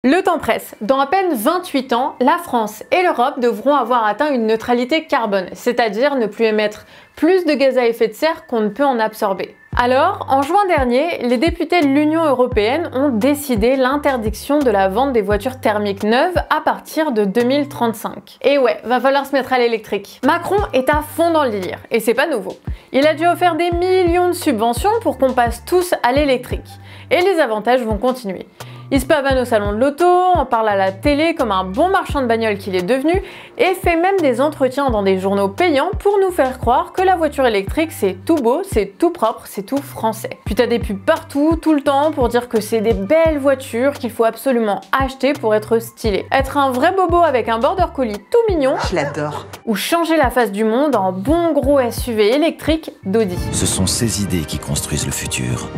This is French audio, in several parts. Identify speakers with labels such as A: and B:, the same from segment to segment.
A: Le temps presse. Dans à peine 28 ans, la France et l'Europe devront avoir atteint une neutralité carbone, c'est-à-dire ne plus émettre plus de gaz à effet de serre qu'on ne peut en absorber. Alors, en juin dernier, les députés de l'Union européenne ont décidé l'interdiction de la vente des voitures thermiques neuves à partir de 2035. Et ouais, va falloir se mettre à l'électrique. Macron est à fond dans le délire, et c'est pas nouveau. Il a dû offrir des millions de subventions pour qu'on passe tous à l'électrique. Et les avantages vont continuer. Il se pavane au salon de l'auto, en parle à la télé comme un bon marchand de bagnole qu'il est devenu et fait même des entretiens dans des journaux payants pour nous faire croire que la voiture électrique c'est tout beau, c'est tout propre, c'est tout français. Puis t'as des pubs partout, tout le temps pour dire que c'est des belles voitures qu'il faut absolument acheter pour être stylé. Être un vrai bobo avec un border collie tout mignon,
B: je l'adore.
A: Ou changer la face du monde en bon gros SUV électrique d'Audi.
C: Ce sont ces idées qui construisent le futur.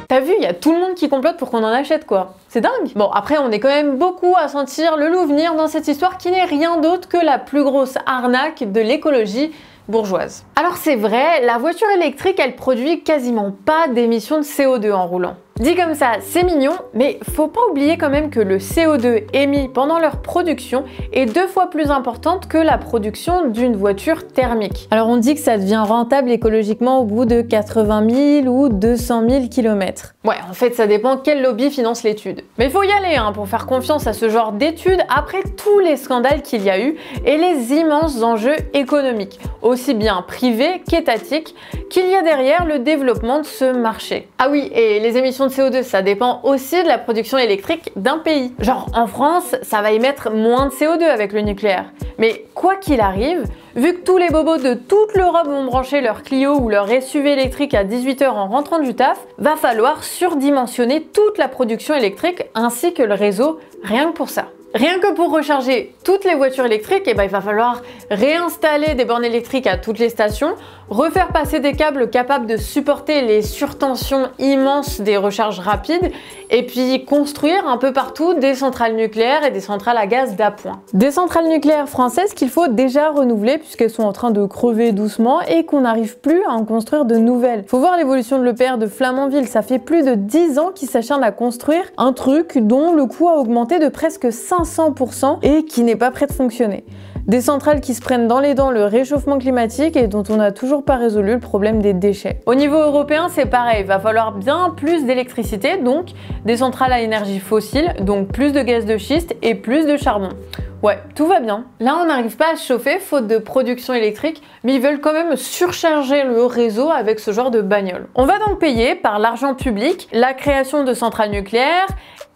A: T'as vu, il y a tout le monde qui complote pour qu'on en achète quoi. C'est dingue. Bon, après on est quand même beaucoup à sentir le loup venir dans cette histoire qui n'est rien d'autre que la plus grosse arnaque de l'écologie bourgeoise. Alors c'est vrai, la voiture électrique elle produit quasiment pas d'émissions de CO2 en roulant. Dit comme ça, c'est mignon, mais faut pas oublier quand même que le CO2 émis pendant leur production est 2 fois plus importante que la production d'une voiture thermique. Alors on dit que ça devient rentable écologiquement au bout de 80 000 ou 200 000 km. Ouais, en fait ça dépend quel lobby finance l'étude. Mais faut y aller pour faire confiance à ce genre d'études après tous les scandales qu'il y a eu et les immenses enjeux économiques, aussi bien privés qu'étatiques, qu'il y a derrière le développement de ce marché. Ah oui, et les émissions de CO2, ça dépend aussi de la production électrique d'un pays. Genre en France, ça va émettre moins de CO2 avec le nucléaire. Mais quoi qu'il arrive, vu que tous les bobos de toute l'Europe vont brancher leur Clio ou leur SUV électrique à 18 h en rentrant du taf, va falloir surdimensionner toute la production électrique ainsi que le réseau, rien que pour ça. Rien que pour recharger toutes les voitures électriques, il va falloir réinstaller des bornes électriques à toutes les stations, refaire passer des câbles capables de supporter les surtensions immenses des recharges rapides, et puis construire un peu partout des centrales nucléaires et des centrales à gaz d'appoint. Des centrales nucléaires françaises qu'il faut déjà renouveler puisqu'elles sont en train de crever doucement et qu'on n'arrive plus à en construire de nouvelles. Faut voir l'évolution de l'EPR de Flamanville, ça fait plus de 10 ans qu'ils s'acharnent à construire un truc dont le coût a augmenté de presque 500% et qui n'est pas prêt de fonctionner. Des centrales qui se prennent dans les dents le réchauffement climatique et dont on n'a toujours pas résolu le problème des déchets. Au niveau européen, c'est pareil, il va falloir bien plus d'électricité, donc des centrales à énergie fossile, donc plus de gaz de schiste et plus de charbon. Ouais, tout va bien. Là, on n'arrive pas à se chauffer faute de production électrique, mais ils veulent quand même surcharger le réseau avec ce genre de bagnole. On va donc payer par l'argent public la création de centrales nucléaires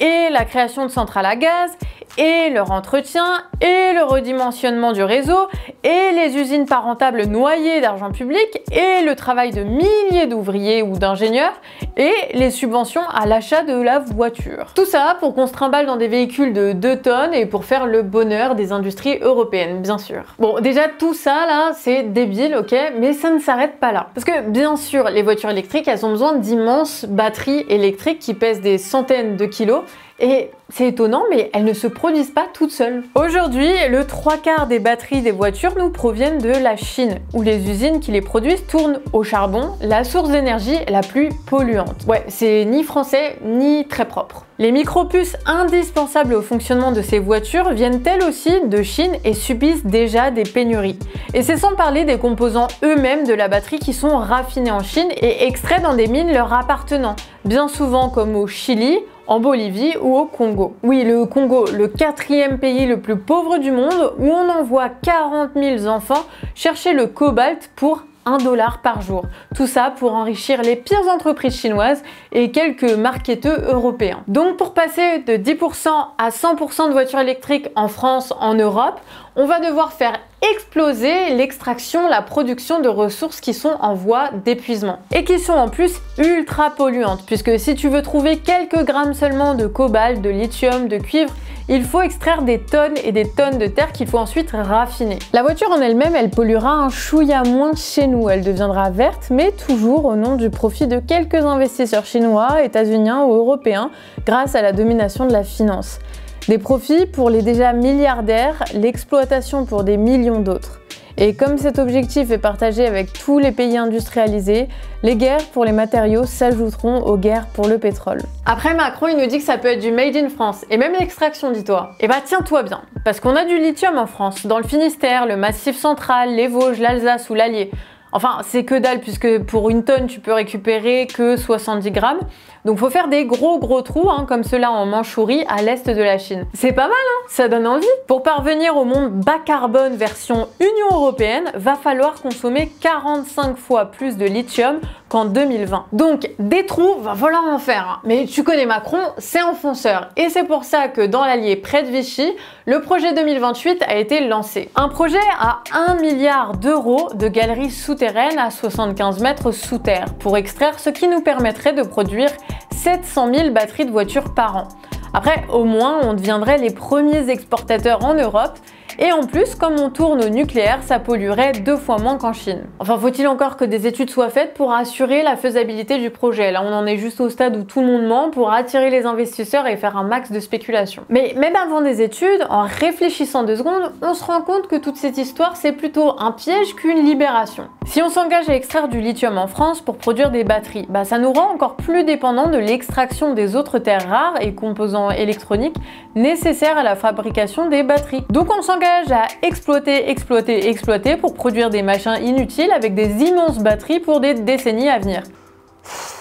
A: et la création de centrales à gaz et leur entretien et le redimensionnement du réseau et les usines pas rentables noyées d'argent public et le travail de milliers d'ouvriers ou d'ingénieurs et les subventions à l'achat de la voiture. Tout ça pour qu'on se trimballe dans des véhicules de 2 tonnes et pour faire le bonheur des industries européennes, bien sûr. Bon, déjà tout ça là, c'est débile, ok, mais ça ne s'arrête pas là. Parce que bien sûr, les voitures électriques, elles ont besoin d'immenses batteries électriques qui pèsent des centaines de kilos. Et c'est étonnant, mais elles ne se produisent pas toutes seules. Aujourd'hui, le 3/4 des batteries des voitures nous proviennent de la Chine, où les usines qui les produisent tournent au charbon, la source d'énergie la plus polluante. Ouais, c'est ni français, ni très propre. Les micropuces indispensables au fonctionnement de ces voitures viennent elles aussi de Chine et subissent déjà des pénuries. Et c'est sans parler des composants eux-mêmes de la batterie qui sont raffinés en Chine et extraits dans des mines leur appartenant, bien souvent comme au Chili, en Bolivie ou au Congo. Oui, le Congo, le 4e pays le plus pauvre du monde, où on envoie 40 000 enfants chercher le cobalt pour $1 par jour. Tout ça pour enrichir les pires entreprises chinoises et quelques marketeurs européens. Donc pour passer de 10% à 100% de voitures électriques en France, en Europe, on va devoir faire exploser l'extraction, la production de ressources qui sont en voie d'épuisement et qui sont en plus ultra polluantes puisque si tu veux trouver quelques grammes seulement de cobalt, de lithium, de cuivre, il faut extraire des tonnes et des tonnes de terre qu'il faut ensuite raffiner. La voiture en elle-même, elle polluera un chouïa moins chez nous, elle deviendra verte mais toujours au nom du profit de quelques investisseurs chinois, états-uniens ou européens grâce à la domination de la finance. Des profits pour les déjà milliardaires, l'exploitation pour des millions d'autres. Et comme cet objectif est partagé avec tous les pays industrialisés, les guerres pour les matériaux s'ajouteront aux guerres pour le pétrole. Après Macron, il nous dit que ça peut être du made in France, et même l'extraction, dis-toi. Et bah tiens-toi bien, parce qu'on a du lithium en France, dans le Finistère, le Massif central, les Vosges, l'Alsace ou l'Allier. Enfin, c'est que dalle, puisque pour une tonne, tu peux récupérer que 70 grammes. Donc faut faire des gros trous, comme ceux-là en Mandchourie, à l'est de la Chine. C'est pas mal, ça donne envie. Pour parvenir au monde bas carbone version Union Européenne, va falloir consommer 45 fois plus de lithium qu'en 2020. Donc des trous, va falloir en faire. Mais tu connais Macron, c'est un fonceur. Et c'est pour ça que dans l'Allier près de Vichy, le projet 2028 a été lancé. Un projet à 1 milliard d'euros de galeries souterraines à 75 mètres sous terre pour extraire ce qui nous permettrait de produire 700 000 batteries de voitures par an. Après, au moins, on deviendrait les premiers exportateurs en Europe. Et en plus, comme on tourne au nucléaire, ça polluerait 2 fois moins qu'en Chine. Enfin, faut-il encore que des études soient faites pour assurer la faisabilité du projet. Là, on en est juste au stade où tout le monde ment pour attirer les investisseurs et faire un max de spéculation. Mais même avant des études, en réfléchissant 2 secondes, on se rend compte que toute cette histoire, c'est plutôt un piège qu'une libération. Si on s'engage à extraire du lithium en France pour produire des batteries, ça nous rend encore plus dépendants de l'extraction des autres terres rares et composants électroniques nécessaires à la fabrication des batteries. Donc on s'engage à exploiter pour produire des machins inutiles avec des immenses batteries pour des décennies à venir.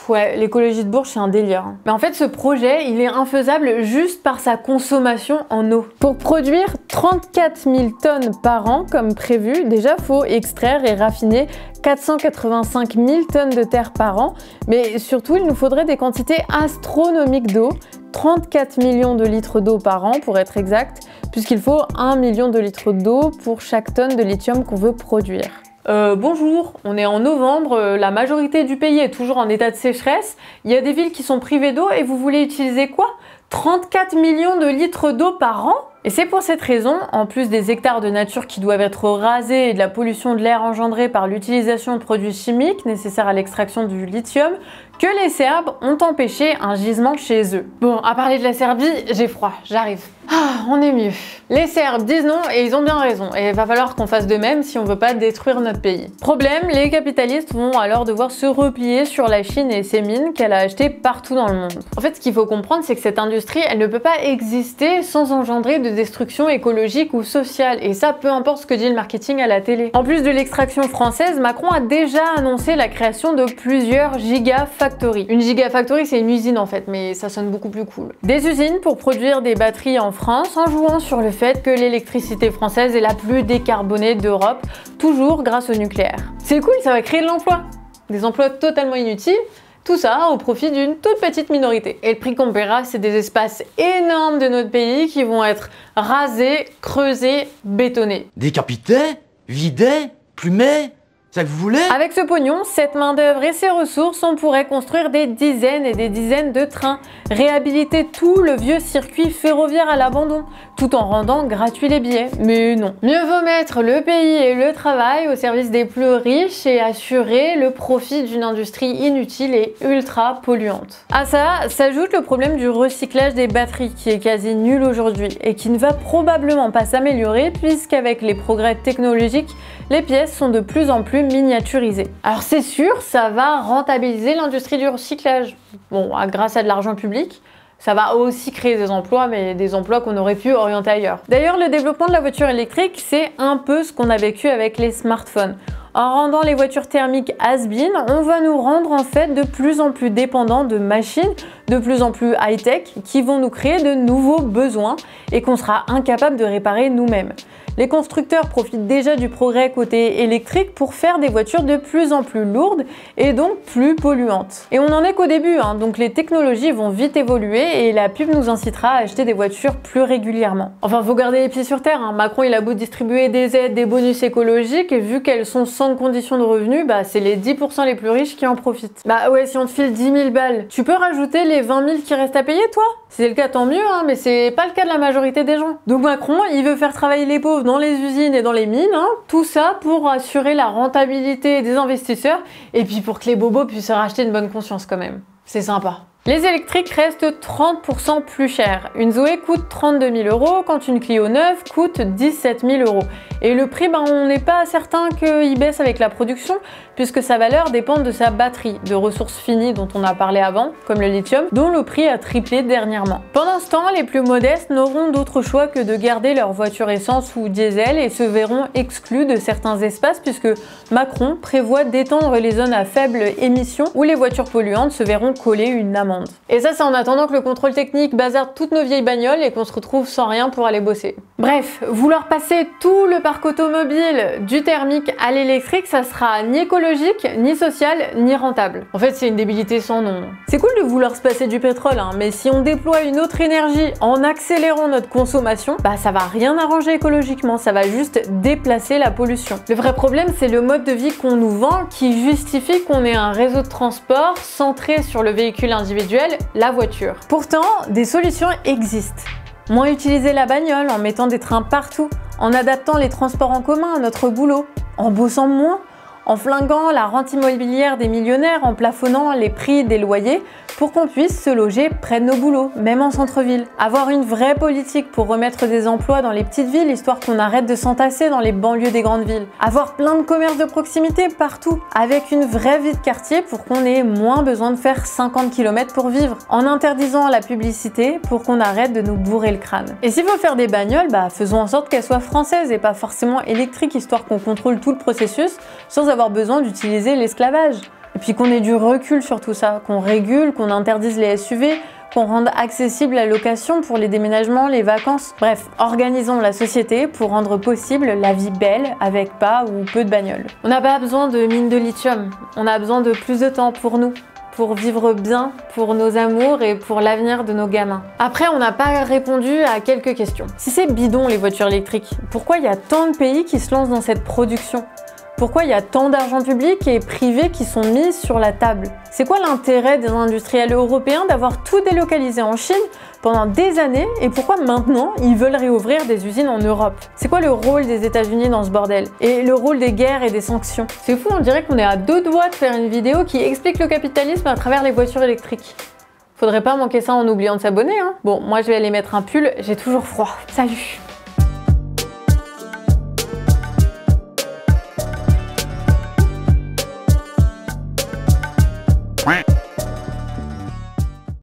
A: Ouais, l'écologie de Bourges, c'est un délire. Mais en fait, ce projet, il est infaisable juste par sa consommation en eau. Pour produire 34 000 tonnes par an, comme prévu, déjà, faut extraire et raffiner 485 000 tonnes de terre par an. Mais surtout, il nous faudrait des quantités astronomiques d'eau, 34 millions de litres d'eau par an pour être exact, puisqu'il faut 1 million de litres d'eau pour chaque tonne de lithium qu'on veut produire. Bonjour, on est en novembre, la majorité du pays est toujours en état de sécheresse, il y a des villes qui sont privées d'eau et vous voulez utiliser quoi? 34 millions de litres d'eau par an? Et c'est pour cette raison, en plus des hectares de nature qui doivent être rasés et de la pollution de l'air engendrée par l'utilisation de produits chimiques nécessaires à l'extraction du lithium, que les Serbes ont empêché un gisement chez eux. Bon, à parler de la Serbie, j'ai froid, j'arrive. Ah, on est mieux. Les Serbes disent non et ils ont bien raison. Et il va falloir qu'on fasse de même si on veut pas détruire notre pays. Problème, les capitalistes vont alors devoir se replier sur la Chine et ses mines qu'elle a achetées partout dans le monde. En fait, ce qu'il faut comprendre, c'est que cette industrie, elle ne peut pas exister sans engendrer de destruction écologique ou sociale. Et ça, peu importe ce que dit le marketing à la télé. En plus de l'extraction française, Macron a déjà annoncé la création de plusieurs gigafactories. Une gigafactory, c'est une usine en fait, mais ça sonne beaucoup plus cool. Des usines pour produire des batteries en France en jouant sur le fait que l'électricité française est la plus décarbonée d'Europe, toujours grâce au nucléaire. C'est cool, ça va créer de l'emploi. Des emplois totalement inutiles, tout ça au profit d'une toute petite minorité. Et le prix qu'on paiera, c'est des espaces énormes de notre pays qui vont être rasés, creusés, bétonnés.
B: Décapités, vidés, plumés. C'est ça que vous voulez?
A: Avec ce pognon, cette main-d'œuvre et ses ressources, on pourrait construire des dizaines et des dizaines de trains, réhabiliter tout le vieux circuit ferroviaire à l'abandon, tout en rendant gratuits les billets. Mais non. Mieux vaut mettre le pays et le travail au service des plus riches et assurer le profit d'une industrie inutile et ultra polluante. À ça s'ajoute le problème du recyclage des batteries qui est quasi nul aujourd'hui et qui ne va probablement pas s'améliorer puisqu'avec les progrès technologiques, les pièces sont de plus en plus miniaturisées. Alors c'est sûr, ça va rentabiliser l'industrie du recyclage. Bon, grâce à de l'argent public. Ça va aussi créer des emplois, mais des emplois qu'on aurait pu orienter ailleurs. D'ailleurs, le développement de la voiture électrique, c'est un peu ce qu'on a vécu avec les smartphones. En rendant les voitures thermiques has-been, on va nous rendre en fait de plus en plus dépendants de machines, de plus en plus high-tech, qui vont nous créer de nouveaux besoins et qu'on sera incapable de réparer nous-mêmes. Les constructeurs profitent déjà du progrès côté électrique pour faire des voitures de plus en plus lourdes et donc plus polluantes. Et on n'en est qu'au début, donc les technologies vont vite évoluer et la pub nous incitera à acheter des voitures plus régulièrement. Enfin, faut garder les pieds sur terre, Macron il a beau distribuer des aides, des bonus écologiques et vu qu'elles sont sans condition de revenu, c'est les 10% les plus riches qui en profitent. Bah ouais, si on te file 10 000 balles, tu peux rajouter les 20 000 qui restent à payer toi? Si c'est le cas, tant mieux, mais c'est pas le cas de la majorité des gens. Donc Macron, il veut faire travailler les pauvres dans les usines et dans les mines, tout ça pour assurer la rentabilité des investisseurs et puis pour que les bobos puissent racheter une bonne conscience quand même. C'est sympa. Les électriques restent 30% plus chères. Une Zoé coûte 32 000 € quand une Clio neuve coûte 17 000 €. Et le prix, on n'est pas certain qu'il baisse avec la production, puisque sa valeur dépend de sa batterie, de ressources finies dont on a parlé avant, comme le lithium, dont le prix a triplé dernièrement. Pendant ce temps, les plus modestes n'auront d'autre choix que de garder leur voiture essence ou diesel et se verront exclus de certains espaces, puisque Macron prévoit d'étendre les zones à faible émission où les voitures polluantes se verront coller une amende. Et ça, c'est en attendant que le contrôle technique bazarde toutes nos vieilles bagnoles et qu'on se retrouve sans rien pour aller bosser. Bref, vouloir passer tout le parc automobile du thermique à l'électrique, ça sera ni écologique, ni social, ni rentable. En fait, c'est une débilité sans nom. C'est cool de vouloir se passer du pétrole, mais si on déploie une autre énergie en accélérant notre consommation, ça va rien arranger écologiquement, ça va juste déplacer la pollution. Le vrai problème, c'est le mode de vie qu'on nous vend qui justifie qu'on ait un réseau de transport centré sur le véhicule individuel, la voiture. Pourtant, des solutions existent. Moins utiliser la bagnole en mettant des trains partout, en adaptant les transports en commun à notre boulot, en bossant moins, en flinguant la rente immobilière des millionnaires, en plafonnant les prix des loyers pour qu'on puisse se loger près de nos boulots, même en centre-ville. Avoir une vraie politique pour remettre des emplois dans les petites villes, histoire qu'on arrête de s'entasser dans les banlieues des grandes villes. Avoir plein de commerces de proximité partout, avec une vraie vie de quartier pour qu'on ait moins besoin de faire 50 km pour vivre. En interdisant la publicité pour qu'on arrête de nous bourrer le crâne. Et s'il faut faire des bagnoles, faisons en sorte qu'elles soient françaises et pas forcément électriques, histoire qu'on contrôle tout le processus sans avoir besoin d'utiliser l'esclavage. Et puis qu'on ait du recul sur tout ça, qu'on régule, qu'on interdise les SUV, qu'on rende accessible la location pour les déménagements, les vacances. Bref, organisons la société pour rendre possible la vie belle avec pas ou peu de bagnoles. On n'a pas besoin de mines de lithium, on a besoin de plus de temps pour nous, pour vivre bien, pour nos amours et pour l'avenir de nos gamins. Après, on n'a pas répondu à quelques questions. Si c'est bidon les voitures électriques, pourquoi il y a tant de pays qui se lancent dans cette production ? Pourquoi il y a tant d'argent public et privé qui sont mis sur la table? C'est quoi l'intérêt des industriels européens d'avoir tout délocalisé en Chine pendant des années et pourquoi maintenant ils veulent réouvrir des usines en Europe? C'est quoi le rôle des États-Unis dans ce bordel? Et le rôle des guerres et des sanctions? C'est fou, on dirait qu'on est à deux doigts de faire une vidéo qui explique le capitalisme à travers les voitures électriques. Faudrait pas manquer ça en oubliant de s'abonner, hein. Bon, moi je vais aller mettre un pull, j'ai toujours froid. Salut!
B: Quack.